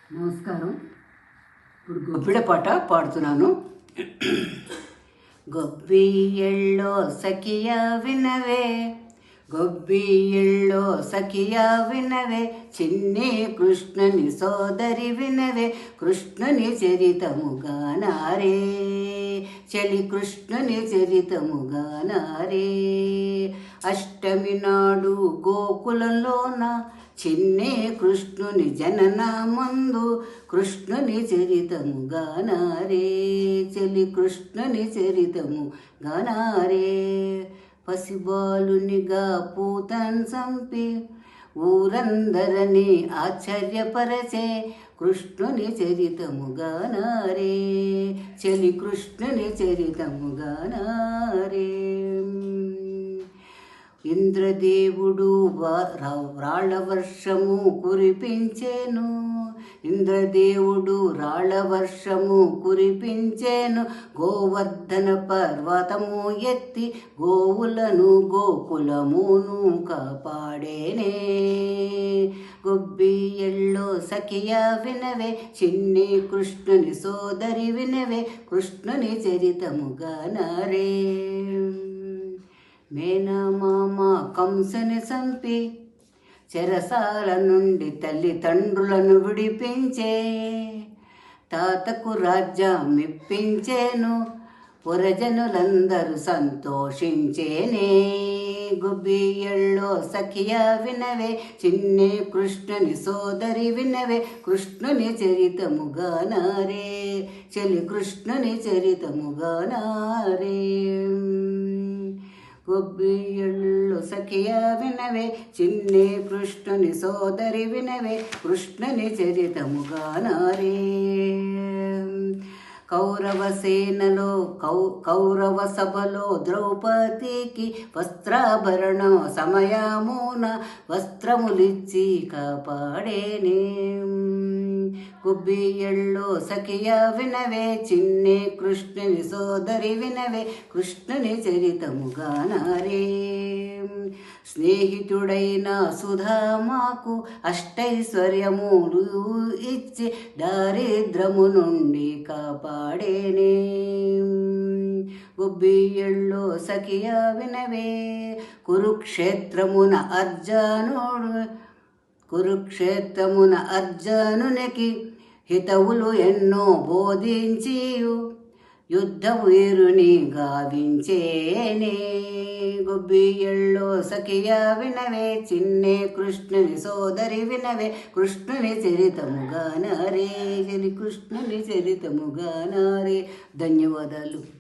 నమస్కారం. ఇప్పుడు గొబ్బిడ పాట పాడుతున్నాను. గొబ్బియెళ్ళో సఖియ వినవే, గొబ్బియెళ్ళో సఖియ వినవే, చిన్ని కృష్ణుని సోదరి వినవే, కృష్ణుని చరితముగానారే, చలి కృష్ణుని చరితముగానారే. అష్టమి నాడు గోకులంలోన చిన్ని కృష్ణుని జననమందు, కృష్ణుని చరితముగానారే, చలి కృష్ణుని చరితముగానారే. పసిబాలునిగా పూతన్ చంపి ఊరందరని ఆశ్చర్యపరచే, కృష్ణుని చరితముగానారే, చలి కృష్ణుని చరితముగానారే. ఇంద్రదేవుడు రాళ్ళ వర్షము కురిపించేను, ఇంద్రదేవుడు రాళ్ళ వర్షము కురిపించేను, గోవర్ధన పర్వతము ఎత్తి గోవులను గోకులమును కాపాడేనే. గొబ్బియెళ్ళో సఖియ వినవే, చిన్ని కృష్ణుని సోదరి వినవే, కృష్ణుని చరితముగానారే. మేనమామ కంసుని చంపి చెరసాల నుండి తల్లిదండ్రులను విడిపించే, తాతకు రాజ్యం ఇప్పించేను, పురజనులందరూ సంతోషించేనే. గొబ్బియెళ్ళో సఖియ వినవే, చిన్ని కృష్ణుని సోదరి వినవే, కృష్ణుని చరితముగానారే, చలి కృష్ణుని చరితముగానారే. గొబ్బియెళ్ళో సఖియ వినవే, చిన్ని కృష్ణుని సోదరి వినవే, కృష్ణుని చరితముగానారే. కౌరవ సేనలో కౌరవ సభలో ద్రౌపదికి వస్త్రాభరణం సమయమున వస్త్రములిచ్చి కాపాడేనే. గొబ్బియెళ్ళో సఖియ వినవే, చిన్ని కృష్ణుని సోదరి వినవే, కృష్ణుని చరితముగానారే. స్నేహితుడైన సుధామాకు అష్టైశ్వర్యములు ఇచ్చి దారిద్రము నుండి కాపాడేనే. గొబ్బియెళ్ళో సఖియ వినవే, కురుక్షేత్రమున అర్జునునికి హితవులు ఎన్నో బోధించి యుద్ధ వీరుని గావించేనే. గొబ్బియెళ్ళో సఖియ వినవే, చిన్ని కృష్ణుని సోదరి వినవే, కృష్ణుని చరితముగానారే, చలి కృష్ణుని చరితముగానారే. ధన్యవాదాలు.